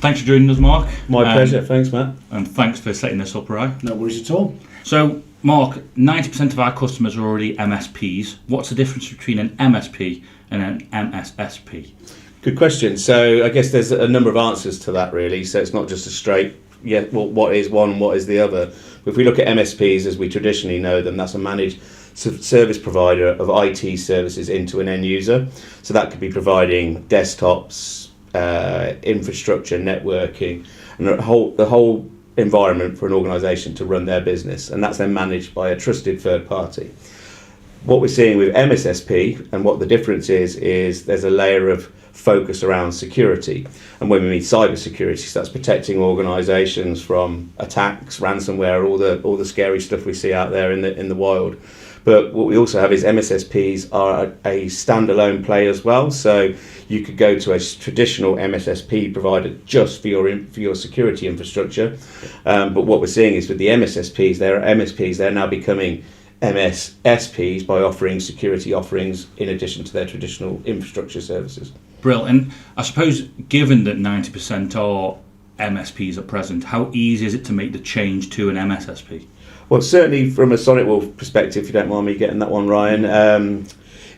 Thanks for joining us, Mark. My pleasure. Thanks, Matt. And thanks for setting this up, Ryan. No worries at all. So, Mark, 90% of our customers are already MSPs. What's the difference between an MSP and an MSSP? Good question. So I guess there's a number of answers to that, really. So it's not just a straight, what is one, what is the other. But if we look at MSPs as we traditionally know them, that's a managed service provider of IT services into an end user. So that could be providing desktops, infrastructure, networking, and the whole environment for an organisation to run their business. And that's then managed by a trusted third party. What we're seeing with MSSP, and what the difference is there's a layer of focus around security. And when we mean cybersecurity, so that's protecting organisations from attacks, ransomware, all the scary stuff we see out there in the wild. But what we also have is MSSPs are a standalone play as well. So you could go to a traditional MSSP provider just for your security infrastructure. But what we're seeing is with the MSSPs, they're now becoming MSSPs by offering security offerings in addition to their traditional infrastructure services. Brilliant. And I suppose, given that 90% are MSPs at present, how easy is it to make the change to an MSSP? Well, certainly from a SonicWall perspective, if you don't mind me getting that one, Ryan,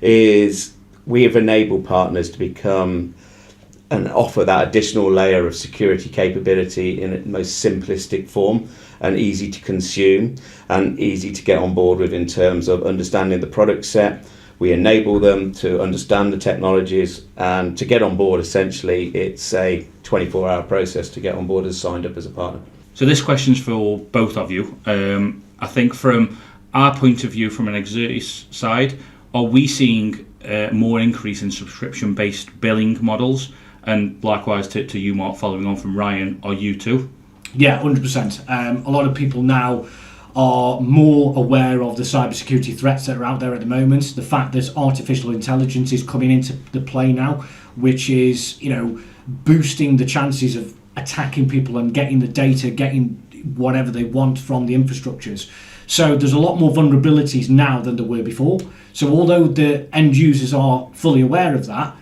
is we have enabled partners to become and offer that additional layer of security capability in its most simplistic form and easy to consume and easy to get on board with in terms of understanding the product set. We enable them to understand the technologies, and to get on board, essentially, it's a 24-hour process to get on board as signed up as a partner. So this question's for both of you. I think from our point of view, from an Exertis side, are we seeing more increase in subscription-based billing models? And likewise to you, Mark, following on from Ryan, are you too? Yeah, 100%. A lot of people now are more aware of the cybersecurity threats that are out there at the moment. The fact that artificial intelligence is coming into the play now, which is, boosting the chances of attacking people and getting the data, getting whatever they want from the infrastructures. So there's a lot more vulnerabilities now than there were before. So although the end users are fully aware of that,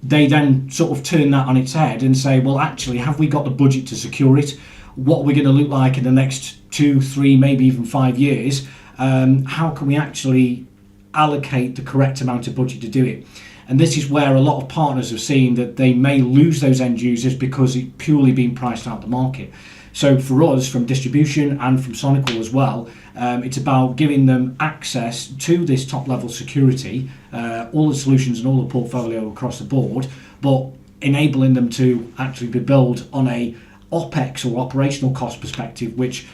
they then sort of turn that on its head and say, well, actually, have we got the budget to secure it? What are we going to look like in the next 2, 3, maybe even 5 years? How can we actually allocate the correct amount of budget to do it? And this is where a lot of partners have seen that they may lose those end users because it's purely being priced out the market. So for us, from distribution and from SonicWall as well, it's about giving them access to this top-level security, all the solutions and all the portfolio across the board, but enabling them to actually be billed on a OPEX or operational cost perspective, which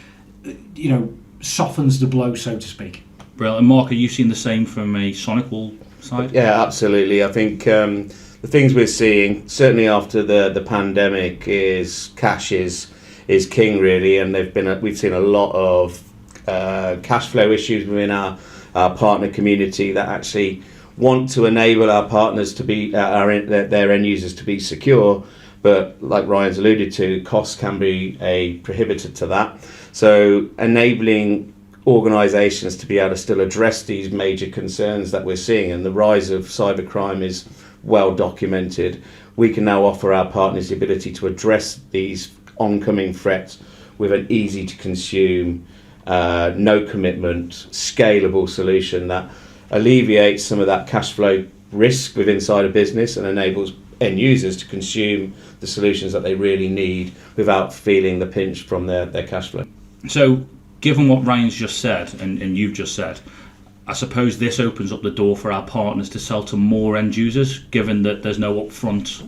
softens the blow, so to speak. Brilliant. And Mark, are you seeing the same from a SonicWall side? Yeah, absolutely. I think the things we're seeing, certainly after the pandemic, is cash is king, really, and we've seen a lot of cash flow issues within our partner community that actually want to enable our partners to be their end users to be secure. But like Ryan's alluded to, costs can be a prohibitor to that. So enabling organisations to be able to still address these major concerns that we're seeing, and the rise of cybercrime is well documented, we can now offer our partners the ability to address these oncoming threats with an easy to consume, no commitment, scalable solution that alleviates some of that cash flow risk within inside a business and enables end users to consume the solutions that they really need without feeling the pinch from their cash flow. So given what Ryan's just said and you've just said, I suppose this opens up the door for our partners to sell to more end users, given that there's no upfront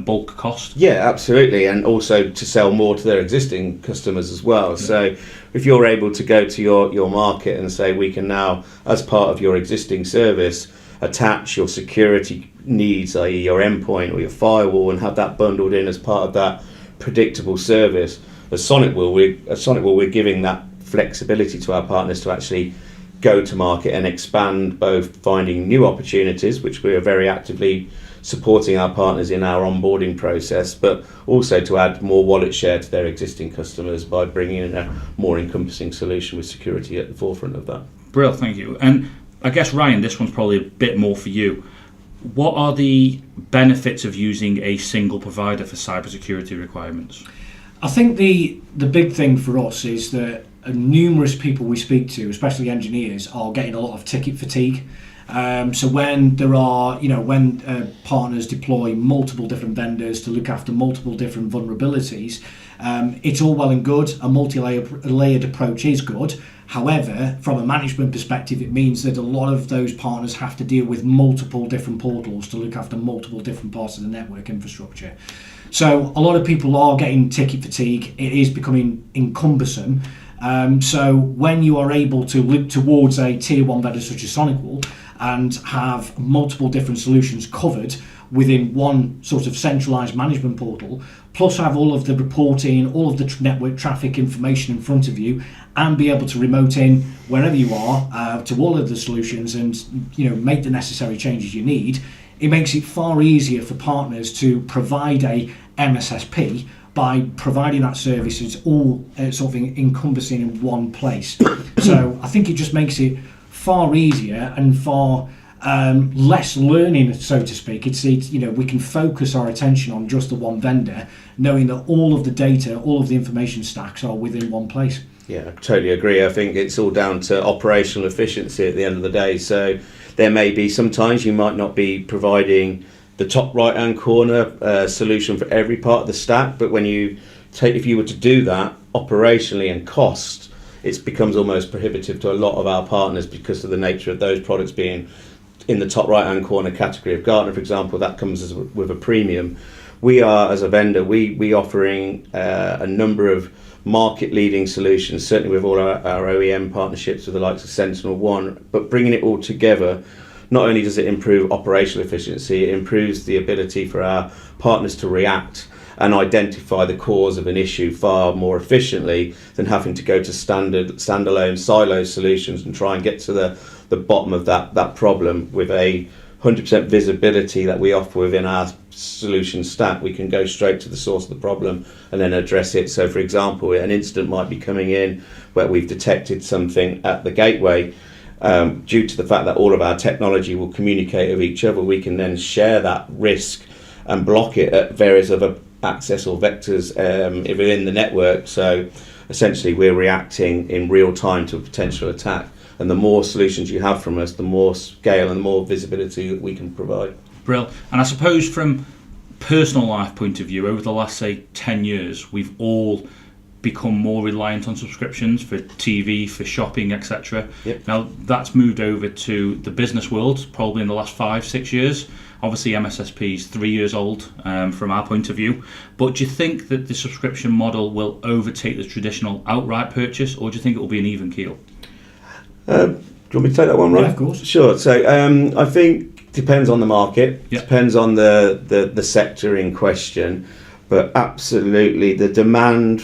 bulk cost. Yeah, absolutely, and also to sell more to their existing customers as well. Yeah. So if you're able to go to your market and say, we can now, as part of your existing service, attach your security needs, i.e. your endpoint or your firewall, and have that bundled in as part of that predictable service. As SonicWall, we're giving that flexibility to our partners to actually go to market and expand, both finding new opportunities, which we are very actively supporting our partners in our onboarding process, but also to add more wallet share to their existing customers by bringing in a more encompassing solution with security at the forefront of that. Brilliant, thank you. And I guess, Ryan, this one's probably a bit more for you. What are the benefits of using a single provider for cybersecurity requirements? I think the big thing for us is that numerous people we speak to, especially engineers, are getting a lot of ticket fatigue. So when there are, when partners deploy multiple different vendors to look after multiple different vulnerabilities, it's all well and good. A multi-layered approach is good. However, from a management perspective, it means that a lot of those partners have to deal with multiple different portals to look after multiple different parts of the network infrastructure. So a lot of people are getting ticket fatigue. It is becoming cumbersome. So when you are able to look towards a tier one vendor such as SonicWall and have multiple different solutions covered within one sort of centralized management portal, plus have all of the reporting, all of the network traffic information in front of you, and be able to remote in wherever you are to all of the solutions and make the necessary changes you need, it makes it far easier for partners to provide a MSSP by providing that service. It's all sort of encompassing in one place. So I think it just makes it far easier and far less learning, so to speak. It's we can focus our attention on just the one vendor, knowing that all of the data, all of the information stacks are within one place. Yeah, I totally agree. I think it's all down to operational efficiency at the end of the day. So there may be sometimes you might not be providing the top right hand corner solution for every part of the stack, but if you were to do that operationally and cost, it becomes almost prohibitive to a lot of our partners because of the nature of those products being in the top right hand corner category of Gartner, for example. That comes with a premium. We are, as a vendor, we offering a number of market leading solutions, certainly with all our OEM partnerships with the likes of SentinelOne, but bringing it all together, not only does it improve operational efficiency, it improves the ability for our partners to react and identify the cause of an issue far more efficiently than having to go to standalone silo solutions and try and get to the bottom of that problem. With a 100% visibility that we offer within our solution stack, we can go straight to the source of the problem and then address it. So for example, an incident might be coming in where we've detected something at the gateway. Due to the fact that all of our technology will communicate with each other, we can then share that risk and block it at various other access or vectors within the network. So essentially we're reacting in real time to a potential attack. And the more solutions you have from us, the more scale and the more visibility that we can provide. Brill. And I suppose from personal life point of view, over the last, say, 10 years, we've all become more reliant on subscriptions for TV, for shopping, etc. Yep. Now, that's moved over to the business world probably in the last 5-6 years. Obviously, MSSP is 3 years old from our point of view. But do you think that the subscription model will overtake the traditional outright purchase, or do you think it will be an even keel? Do you want me to take that one, Ron? Yeah, of course. Sure. So I think depends on the market, Yep. depends on the sector in question, but absolutely the demand.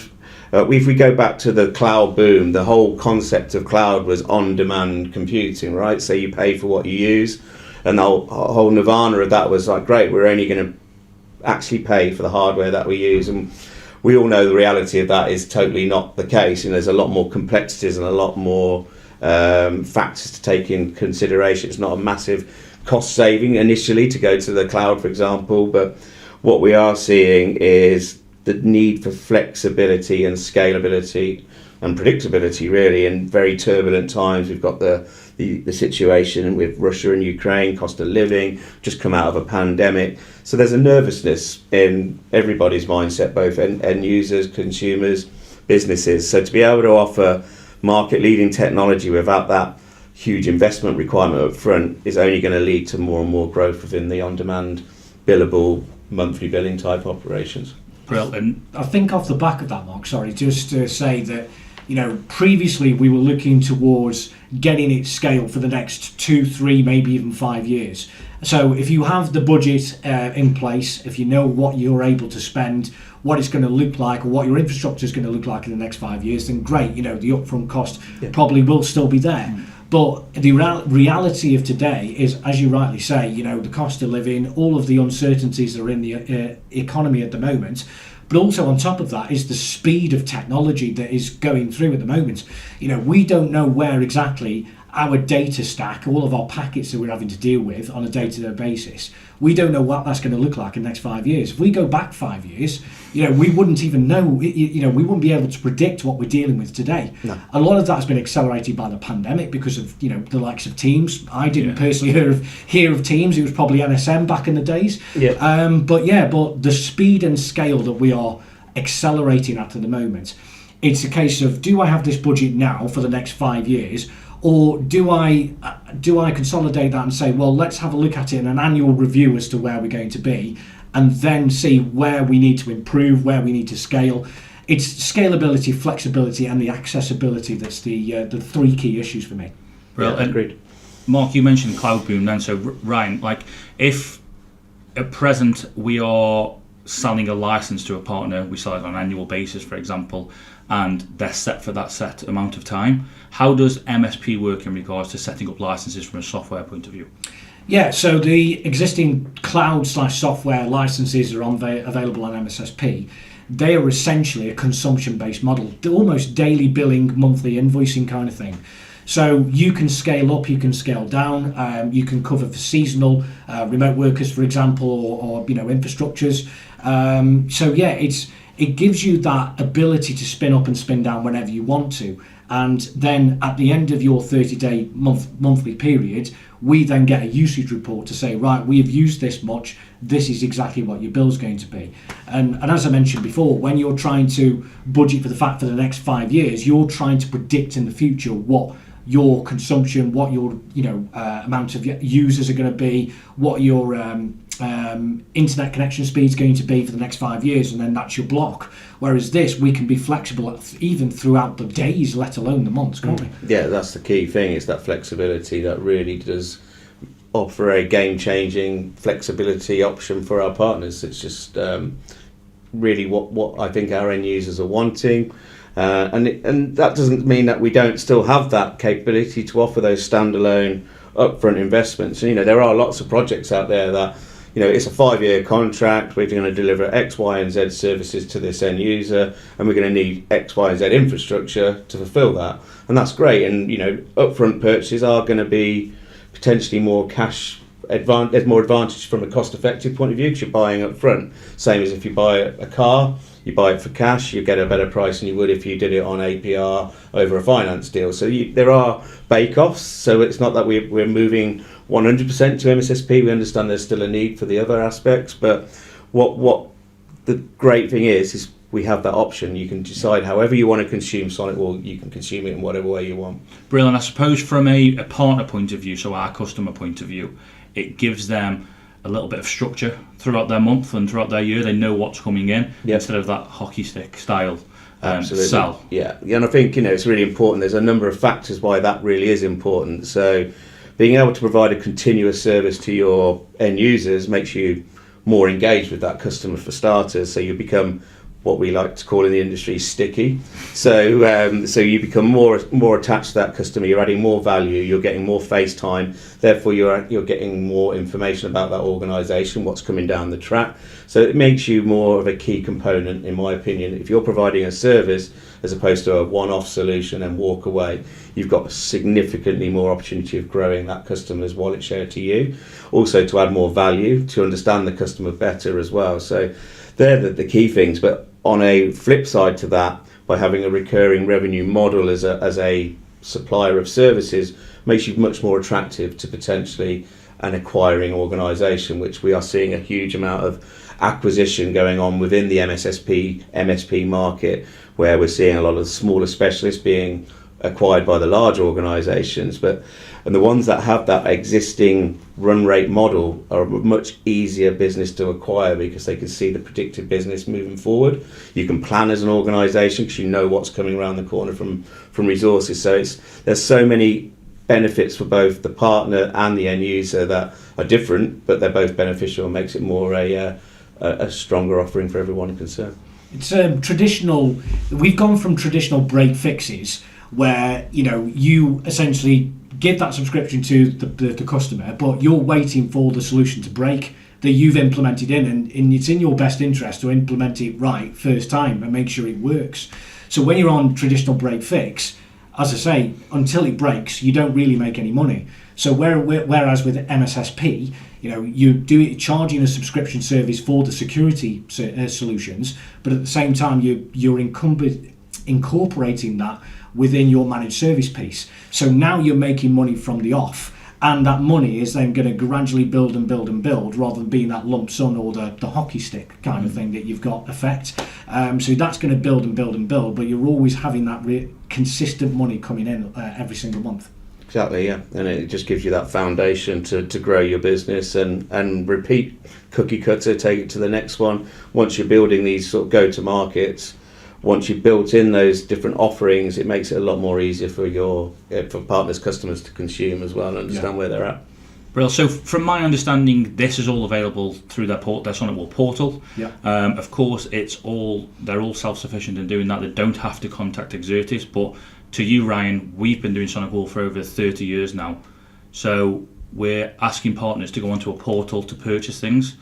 If we go back to the cloud boom, the whole concept of cloud was on-demand computing, right? So you pay for what you use, and the whole nirvana of that was like, great, we're only going to actually pay for the hardware that we use. And we all know the reality of that is totally not the case. And there's a lot more complexities and a lot more factors to take in consideration. It's not a massive cost saving initially to go to the cloud, for example, but what we are seeing is the need for flexibility and scalability and predictability, really. In very turbulent times, we've got the situation with Russia and Ukraine, cost of living, just come out of a pandemic. So there's a nervousness in everybody's mindset, both end users, consumers, businesses. So to be able to offer market leading technology without that huge investment requirement up front is only going to lead to more and more growth within the on-demand billable monthly billing type operations. Brilliant. I think off the back of that, Mark, sorry, just to say that, previously we were looking towards getting it scaled for the next 2, 3, maybe even 5 years. So if you have the budget in place, if you know what you're able to spend, what it's going to look like, or what your infrastructure is going to look like in the next 5 years, then great, the upfront cost probably will still be there. But the reality of today is, as you rightly say, the cost of living, all of the uncertainties that are in the economy at the moment, but also on top of that is the speed of technology that is going through at the moment. We don't know where exactly our data stack, all of our packets that we're having to deal with on a day-to-day basis, we don't know what that's going to look like in the next 5 years. If we go back 5 years, we wouldn't even know, we wouldn't be able to predict what we're dealing with today. No. A lot of that's been accelerated by the pandemic because of, the likes of Teams. I didn't personally hear of Teams. It was probably NSM back in the days. Yeah. But the speed and scale that we are accelerating at the moment, it's a case of, do I have this budget now for the next 5 years? Or do I consolidate that and say, well, let's have a look at it in an annual review as to where we're going to be, and then see where we need to improve, where we need to scale. It's scalability, flexibility, and the accessibility that's the three key issues for me. Well, agreed. Mark, you mentioned cloud boom then. So Ryan, if at present we are selling a license to a partner, we sell it on an annual basis, for example, and they're set for that set amount of time. How does MSP work in regards to setting up licenses from a software point of view? Yeah, so the existing cloud/software licenses are available on MSSP. They are essentially a consumption-based model, almost daily billing, monthly invoicing kind of thing. So you can scale up, you can scale down, you can cover for seasonal, remote workers, for example, or infrastructures. It gives you that ability to spin up and spin down whenever you want to. And then at the end of your 30-day monthly period, we then get a usage report to say, right, we have used this much, this is exactly what your bill's going to be. And as I mentioned before, when you're trying to budget for the next 5 years, you're trying to predict in the future what your consumption, what your amount of users are going to be, what your internet connection speed is going to be for the next 5 years, and then that's your block. Whereas this, we can be flexible even throughout the days, let alone the months, can't we? Yeah, that's the key thing, is that flexibility that really does offer a game-changing flexibility option for our partners. It's just really what I think our end users are wanting. And that doesn't mean that we don't still have that capability to offer those standalone upfront investments. There are lots of projects out there that, it's a 5-year contract, we're going to deliver X, Y, and Z services to this end user, and we're going to need X, Y, and Z infrastructure to fulfill that. And that's great. And, upfront purchases are going to be potentially more there's more advantage from a cost-effective point of view because you're buying up front. Same as if you buy a car, you buy it for cash, you get a better price than you would if you did it on APR over a finance deal. So there are bake-offs, so it's not that we're moving 100% to MSSP. We understand there's still a need for the other aspects, but what the great thing is we have that option. You can decide however you want to consume SonicWall, you can consume it in whatever way you want. Brilliant. I suppose from a partner point of view, so our customer point of view, it gives them a little bit of structure throughout their month and throughout their year. They know what's coming in instead of that hockey stick style sell. Yeah, and I think it's really important. There's a number of factors why that really is important. So being able to provide a continuous service to your end users makes you more engaged with that customer for starters. So you become what we like to call in the industry sticky. So you become more attached to that customer. You're adding more value. You're getting more face time. Therefore, you're getting more information about that organisation, what's coming down the track. So it makes you more of a key component, in my opinion. If you're providing a service as opposed to a one-off solution and walk away, you've got significantly more opportunity of growing that customer's wallet share to you. Also, to add more value, to understand the customer better as well. So they're the key things. But on a flip side to that, by having a recurring revenue model as a supplier of services, makes you much more attractive to potentially an acquiring organisation, which we are seeing a huge amount of acquisition going on within the MSP market, where we're seeing a lot of smaller specialists being acquired by the large organisations, and the ones that have that existing run rate model are a much easier business to acquire because they can see the predicted business moving forward. You can plan as an organisation because you know what's coming around the corner from resources. So there's so many benefits for both the partner and the end user that are different, but they're both beneficial and makes it more a stronger offering for everyone concerned. It's traditional. We've gone from traditional break fixes where you essentially give that subscription to the customer, but you're waiting for the solution to break that you've implemented and it's in your best interest to implement it right first time and make sure it works. So when you're on traditional break fix, as I say, until it breaks, you don't really make any money. So whereas with MSSP, you do it charging a subscription service for the security solutions, but at the same time you're incorporating that within your managed service piece. So now you're making money from the off, and that money is then going to gradually build and build and build, rather than being that lump sum or the hockey stick kind of thing that you've got effect. So that's going to build and build and build, but you're always having that consistent money coming in every single month. Exactly, yeah, and it just gives you that foundation to grow your business and repeat cookie cutter, take it to the next one. Once you're building these sort of go-to-markets, once you've built in those different offerings, it makes it a lot more easier for partners, customers to consume as well and understand where they're at. Brilliant. So from my understanding, this is all available through their SonicWall portal. Yeah. Of course, they're all self-sufficient in doing that. They don't have to contact Exertis, but to you, Ryan, we've been doing SonicWall for over 30 years now. So we're asking partners to go onto a portal to purchase things.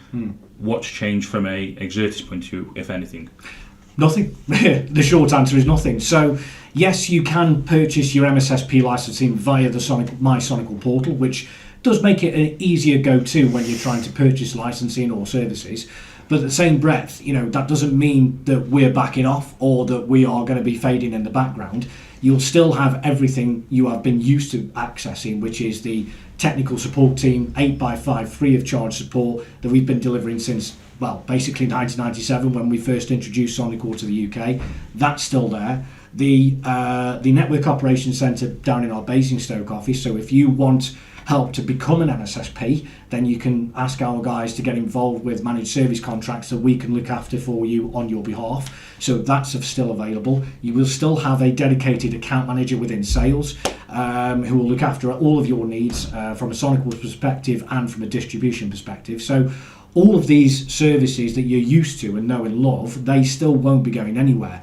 What's changed from a Exertis point of view, if anything? Nothing. The short answer is nothing. So yes, you can purchase your MSSP licensing via the My SonicWall portal, which does make it an easier go-to when you're trying to purchase licensing or services. But at the same breath, that doesn't mean that we're backing off or that we are going to be fading in the background. You'll still have everything you have been used to accessing, which is the technical support team, 8x5 free of charge support that we've been delivering since, basically 1997 when we first introduced SonicWall to the UK. That's still there. The Network Operations Centre down in our Basingstoke office, so if you want help to become an MSSP, then you can ask our guys to get involved with managed service contracts that we can look after for you on your behalf. So that's still available. You will still have a dedicated account manager within sales who will look after all of your needs from a SonicWall perspective and from a distribution perspective. So all of these services that you're used to and know and love, they still won't be going anywhere.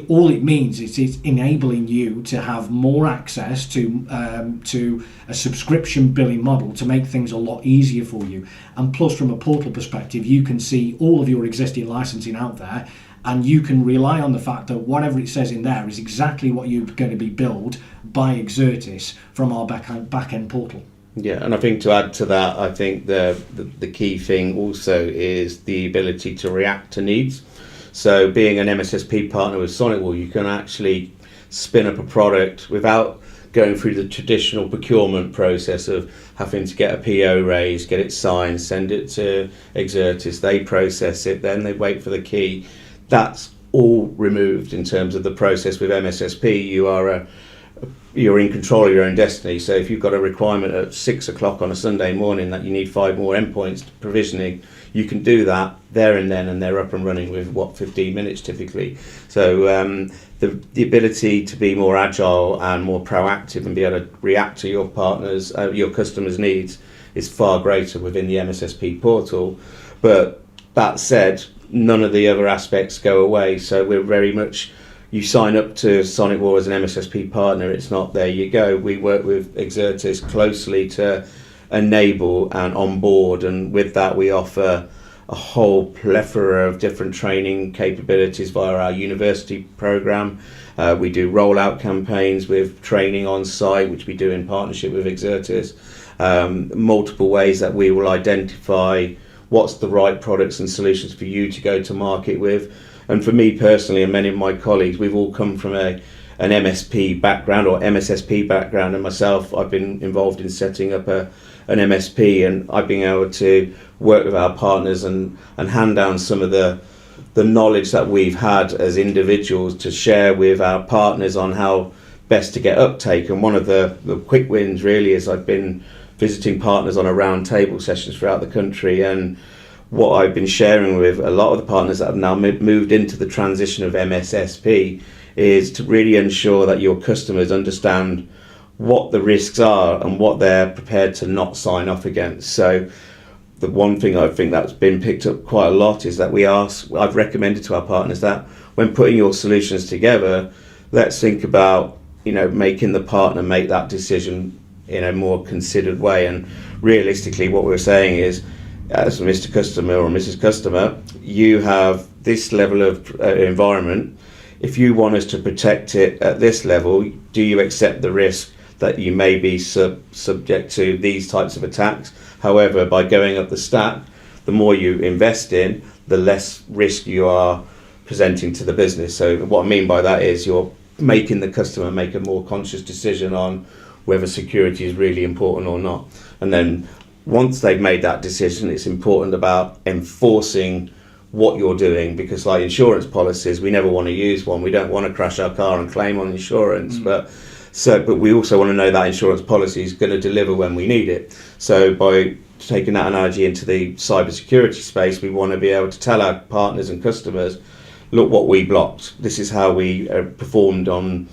All it means is it's enabling you to have more access to a subscription billing model to make things a lot easier for you. And plus, from a portal perspective, you can see all of your existing licensing out there, and you can rely on the fact that whatever it says in there is exactly what you're going to be billed by Exertis from our back-end portal. Yeah, and I think to add to that, I think the key thing also is the ability to react to needs. So being an MSSP partner with SonicWall, you can actually spin up a product without going through the traditional procurement process of having to get a PO raised, get it signed, send it to Exertis, they process it, then they wait for the key. That's all removed in terms of the process with MSSP. You're in control of your own destiny. So if you've got a requirement at 6 o'clock on a Sunday morning that you need 5 more endpoints provisioning, you can do that there and then, and they're up and running with 15 minutes typically. So the ability to be more agile and more proactive and be able to react to your partners, your customers' needs is far greater within the MSSP portal. But that said, none of the other aspects go away. So we're very much, you sign up to SonicWall as an MSSP partner, it's not there you go. We work with Exertis closely to enable and onboard, and with that we offer a whole plethora of different training capabilities via our university program. We do rollout campaigns with training on site, which we do in partnership with Exertis. Multiple ways that we will identify what's the right products and solutions for you to go to market with. And for me personally, and many of my colleagues, we've all come from an MSP background or MSSP background, and myself, I've been involved in setting up an MSP, and I've been able to work with our partners and hand down some of the knowledge that we've had as individuals to share with our partners on how best to get uptake. And one of the quick wins really is I've been visiting partners on a round table sessions throughout the country, and what I've been sharing with a lot of the partners that have now moved into the transition of MSSP is to really ensure that your customers understand what the risks are and what they're prepared to not sign off against. So the one thing I think that's been picked up quite a lot is that I've recommended to our partners that when putting your solutions together, let's think about, making the partner make that decision in a more considered way. And realistically, what we're saying is, as Mr. Customer or Mrs. Customer, you have this level of environment. if you want us to protect it at this level, do you accept the risk that you may be subject to these types of attacks? However, by going up the stack, the more you invest in, the less risk you are presenting to the business. So what I mean by that is you're making the customer make a more conscious decision on whether security is really important or not. And then once they've made that decision, it's important about enforcing what you're doing, because like insurance policies, we never want to use one. We don't want to crash our car and claim on insurance, but we also want to know that insurance policy is going to deliver when we need it. So by taking that analogy into the cybersecurity space, we want to be able to tell our partners and customers, look what we blocked. This is how we performed on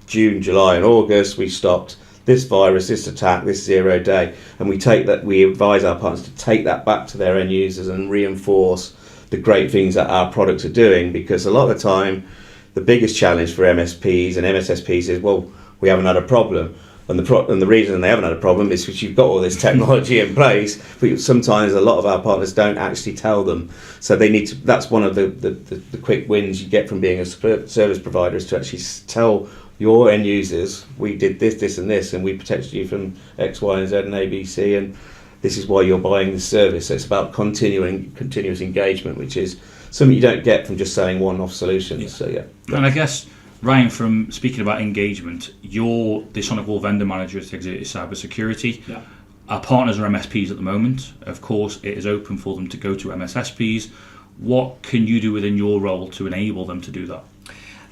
June, July and August. We stopped this virus, this attack, this 0 day. And we advise our partners to take that back to their end users and reinforce the great things that our products are doing, because a lot of the time the biggest challenge for MSPs and MSSPs is, well, we haven't had a problem. And the reason they haven't had a problem is because you've got all this technology in place, but sometimes a lot of our partners don't actually tell them. So they need to. That's one of the quick wins you get from being a service provider, is to actually tell your end users, we did this, this and this, and we protected you from X, Y and Z and A, B, C, and this is why you're buying this service. So it's about continuous engagement, which is something you don't get from just selling one-off solutions. Yeah. So yeah. And I guess, Ryan, from speaking about engagement, you're the SonicWall vendor manager at Exertis Cybersecurity. Yeah. Our partners are MSPs at the moment. Of course, it is open for them to go to MSSPs. What can you do within your role to enable them to do that?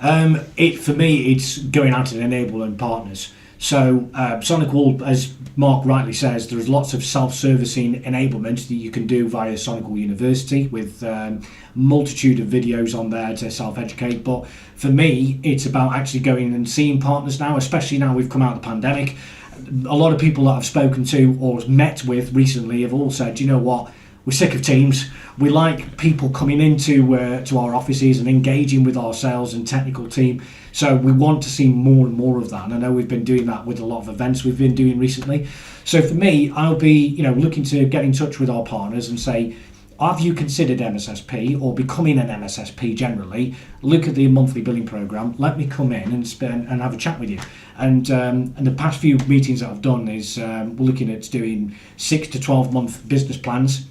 For me, it's going out and enabling partners. So SonicWall, as Mark rightly says, there's lots of self-servicing enablement that you can do via SonicWall University, with multitude of videos on there to self-educate. But for me, it's about actually going and seeing partners now, especially now we've come out of the pandemic. A lot of people that I've spoken to or met with recently have all said, you know what, we're sick of Teams. We like people coming into to our offices and engaging with our sales and technical team. So we want to see more and more of that. And I know we've been doing that with a lot of events we've been doing recently. So for me, I'll be looking to get in touch with our partners and say, have you considered MSSP or becoming an MSSP generally? Look at the monthly billing program. Let me come in and have a chat with you. And the past few meetings that I've done is we're looking at doing 6 to 12 month business plans.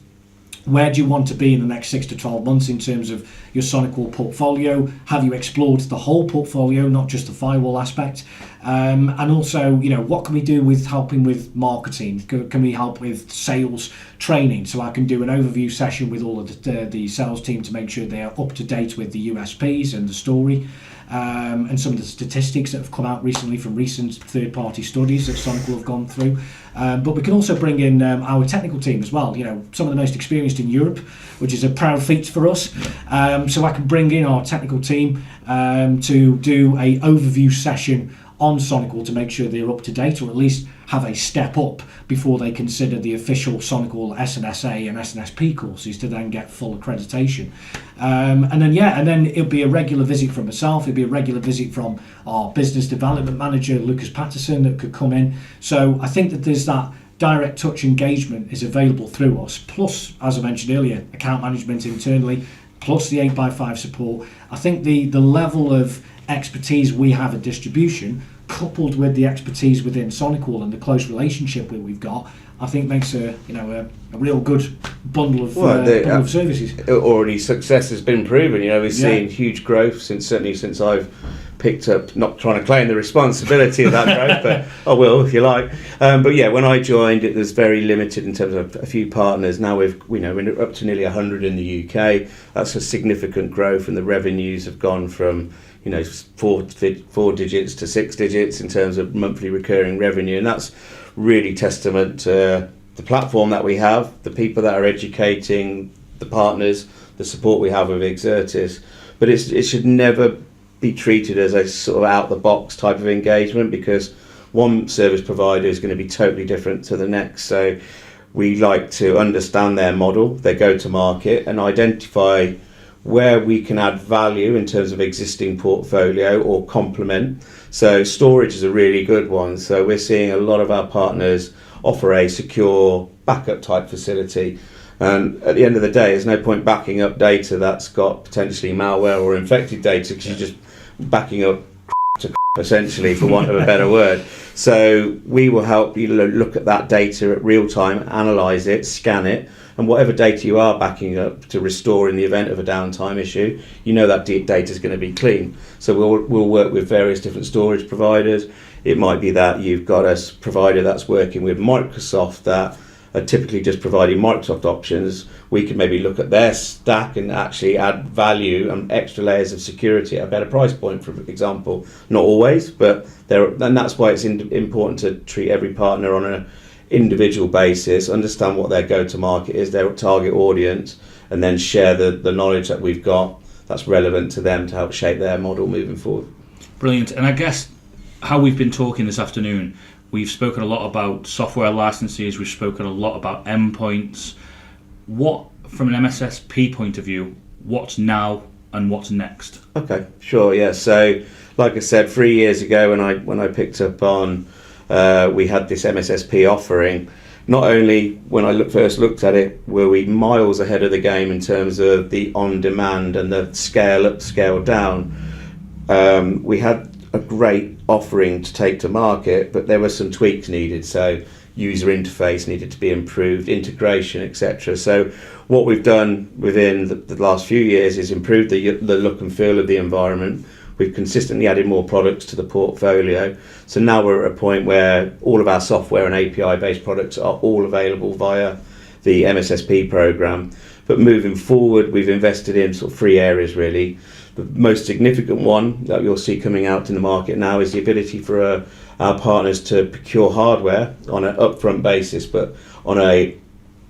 Where do you want to be in the next 6 to 12 months in terms of your SonicWall portfolio? Have you explored the whole portfolio, not just the firewall aspect? And also, what can we do with helping with marketing? Can we help with sales training? So I can do an overview session with all of the sales team to make sure they are up to date with the USPs and the story. And some of the statistics that have come out recently from recent third-party studies that SonicWall have gone through. But we can also bring in our technical team as well, some of the most experienced in Europe, which is a proud feat for us. So I can bring in our technical team to do a overview session on SonicWall to make sure they're up to date, or at least have a step up before they consider the official SonicWall SNSA and SNSP courses to then get full accreditation. And then it'll be a regular visit from myself, it'll be a regular visit from our business development manager, Lucas Patterson, that could come in. So I think that there's that direct touch engagement is available through us, plus, as I mentioned earlier, account management internally, plus the 8x5 support. I think the level of expertise we have at distribution, coupled with the expertise within SonicWall and the close relationship that we've got, I think makes a real good bundle of services. Already success has been proven. We've seen huge growth since I've picked up, not trying to claim the responsibility of that growth, but I will if you like. But yeah, when I joined, it was very limited in terms of a few partners. Now we're up to nearly 100 in the UK. That's a significant growth, and the revenues have gone from 4 digits to 6 digits in terms of monthly recurring revenue, and that's really testament to the platform that we have, the people that are educating, the partners, the support we have with Exertis. But it should never be treated as a sort of out-the-box type of engagement, because one service provider is going to be totally different to the next. So we like to understand their model, their go-to-market, and identify where we can add value in terms of existing portfolio or complement. So storage is a really good one. So we're seeing a lot of our partners offer a secure backup type facility. And at the end of the day, there's no point backing up data that's got potentially malware or infected data, because you just backing up to essentially, for want of a better word. So we will help you look at that data at real time, analyse it, scan it, and whatever data you are backing up to restore in the event of a downtime issue, you know that data is going to be clean. So we'll work with various different storage providers. It might be that you've got a provider that's working with Microsoft that are typically just providing Microsoft options. We can maybe look at their stack and actually add value and extra layers of security at a better price point, for example. Not always, but and that's why it's important to treat every partner on an individual basis, understand what their go-to-market is, their target audience, and then share the knowledge that we've got that's relevant to them to help shape their model moving forward. Brilliant. And I guess how we've been talking this afternoon, we've spoken a lot about software licenses, we've spoken a lot about endpoints. What, from an MSSP point of view, what's now and what's next? Okay, sure, yeah. So, like I said, 3 years ago when I picked up on, we had this MSSP offering. Not only when I first looked at it were we miles ahead of the game in terms of the on-demand and the scale up, scale down. We had a great offering to take to market, but there were some tweaks needed. So user interface needed to be improved, integration, etc. So what we've done within the last few years is improved the look and feel of the environment. We've consistently added more products to the portfolio. So now we're at a point where all of our software and API-based products are all available via the MSSP program. But moving forward, we've invested in sort of 3 areas really. The most significant one that you'll see coming out in the market now is the ability for our partners to procure hardware on an upfront basis, but on a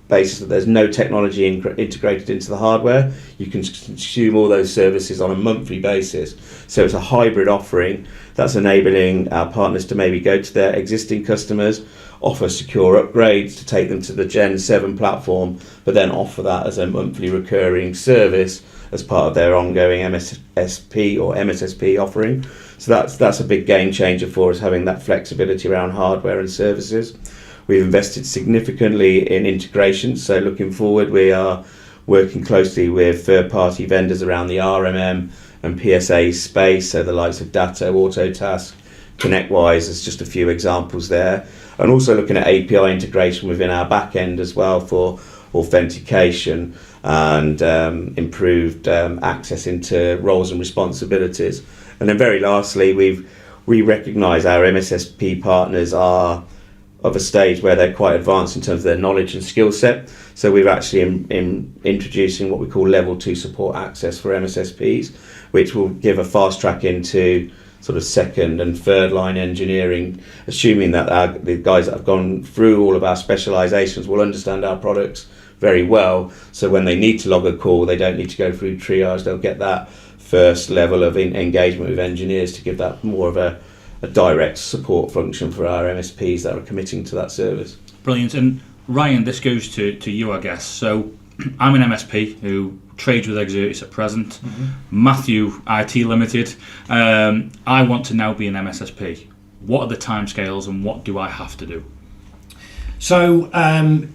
basis that there's no technology integrated into the hardware. You can consume all those services on a monthly basis. So it's a hybrid offering that's enabling our partners to maybe go to their existing customers, offer secure upgrades to take them to the Gen 7 platform, but then offer that as a monthly recurring service as part of their ongoing MSSP or MSSP offering. So that's a big game changer for us, having that flexibility around hardware and services. We've invested significantly in integration, so looking forward we are working closely with third-party vendors around the RMM and PSA space, so the likes of Datto, Autotask, ConnectWise as just a few examples there, and also looking at API integration within our back end as well for authentication and improved access into roles and responsibilities. And then very lastly, we recognise our MSSP partners are of a stage where they're quite advanced in terms of their knowledge and skill set. So we're actually introducing what we call level 2 support access for MSSPs, which will give a fast track into sort of second and third line engineering, assuming that the guys that have gone through all of our specializations will understand our products very well. So when they need to log a call, they don't need to go through triage. They'll get that first level of engagement with engineers to give that more of a direct support function for our MSPs that are committing to that service. Brilliant. And Ryan, this goes to you, I guess. So I'm an MSP who trades with Exertis at present. Mm-hmm. Matthew, IT Limited. I want to now be an MSSP. What are the timescales and what do I have to do? So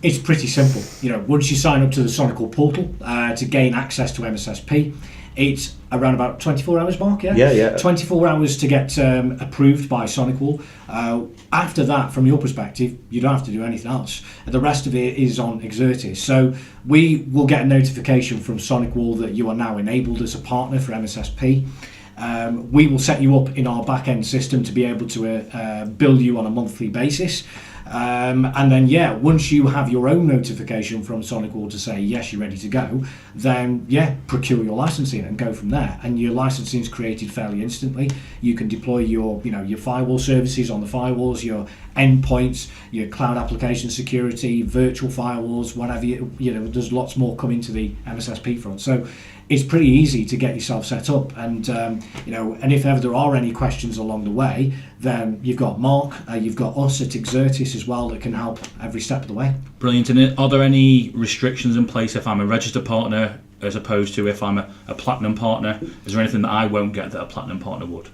it's pretty simple. Once you sign up to the SonicWall portal to gain access to MSSP, it's around about 24 hours, Mark, yeah? Yeah. 24 hours to get approved by SonicWall. After that, from your perspective, you don't have to do anything else. The rest of it is on Exertis. So we will get a notification from SonicWall that you are now enabled as a partner for MSSP. We will set you up in our back-end system to be able to bill you on a monthly basis. And then, once you have your own notification from SonicWall to say, yes, you're ready to go, then, procure your licensing and go from there. And your licensing is created fairly instantly. You can deploy your firewall services on the firewalls, your endpoints, your cloud application security, virtual firewalls, whatever, there's lots more coming to the MSSP front. So it's pretty easy to get yourself set up, and and if ever there are any questions along the way, then you've got Mark, you've got us at Exertis as well that can help every step of the way. Brilliant. And are there any restrictions in place if I'm a registered partner as opposed to if I'm a platinum partner? Is there anything that I won't get that a platinum partner would?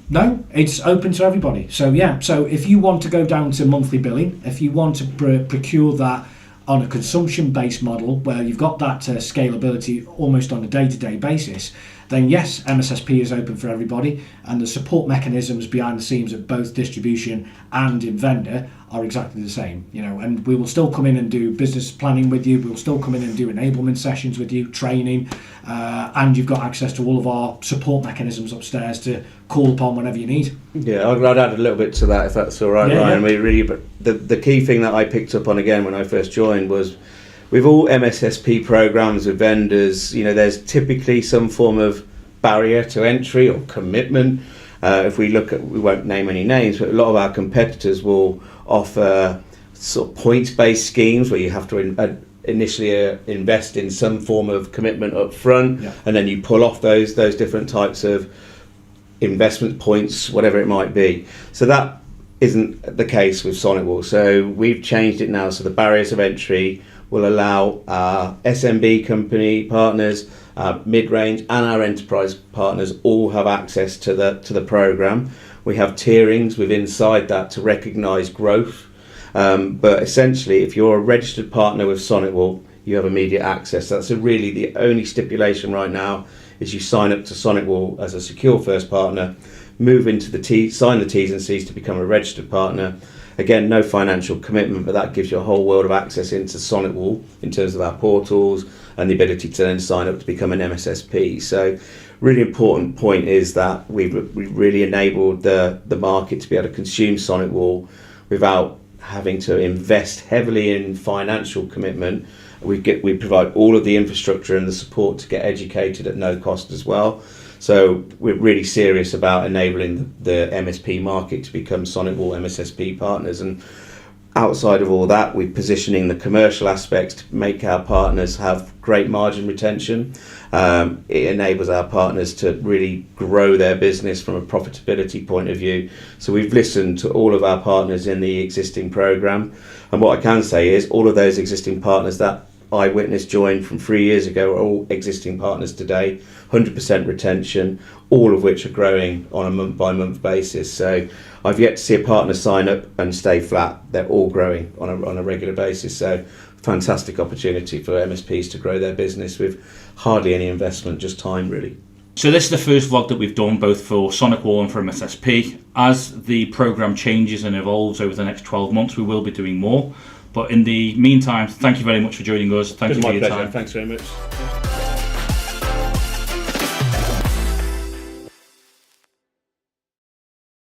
No, it's open to everybody. So if you want to go down to monthly billing, if you want to procure that on a consumption-based model where you've got that scalability almost on a day-to-day basis, then yes, MSSP is open for everybody, and the support mechanisms behind the scenes at both distribution and in vendor are exactly the same. And we will still come in and do business planning with you. We'll still come in and do enablement sessions with you, training, and you've got access to all of our support mechanisms upstairs to call upon whenever you need. Yeah, I'd add a little bit to that if that's all right, Ryan. But the key thing that I picked up on again when I first joined was, with all MSSP programs with vendors, there's typically some form of barrier to entry or commitment. If we look at, we won't name any names, but a lot of our competitors will offer sort of points-based schemes where you have to initially invest in some form of commitment up front, and then you pull off those different types of investment points, whatever it might be. So that isn't the case with SonicWall. So we've changed it now, so the barriers of entry will allow our SMB company partners, our mid-range and our enterprise partners all have access to the program. We have tierings within inside that to recognise growth. But essentially, if you're a registered partner with SonicWall, you have immediate access. That's really the only stipulation right now, is you sign up to SonicWall as a secure first partner, move into sign the T's and C's to become a registered partner. Again, no financial commitment, but that gives you a whole world of access into SonicWall in terms of our portals and the ability to then sign up to become an MSSP. So really important point is that we've really enabled the market to be able to consume SonicWall without having to invest heavily in financial commitment. We provide all of the infrastructure and the support to get educated at no cost as well. So we're really serious about enabling the MSP market to become SonicWall MSSP partners. And outside of all that, we're positioning the commercial aspects to make our partners have great margin retention. It enables our partners to really grow their business from a profitability point of view. So we've listened to all of our partners in the existing program. And what I can say is all of those existing partners that Eyewitness joined from 3 years ago are all existing partners today, 100% retention, all of which are growing on a month-by-month basis. So I've yet to see a partner sign up and stay flat. They're all growing on a regular basis. So fantastic opportunity for MSPs to grow their business with hardly any investment, just time really. So this is the first vlog that we've done both for SonicWall and for MSSP. As the program changes and evolves over the next 12 months, we will be doing more. But in the meantime, thank you very much for joining us. Thank you for your time. Thanks very much.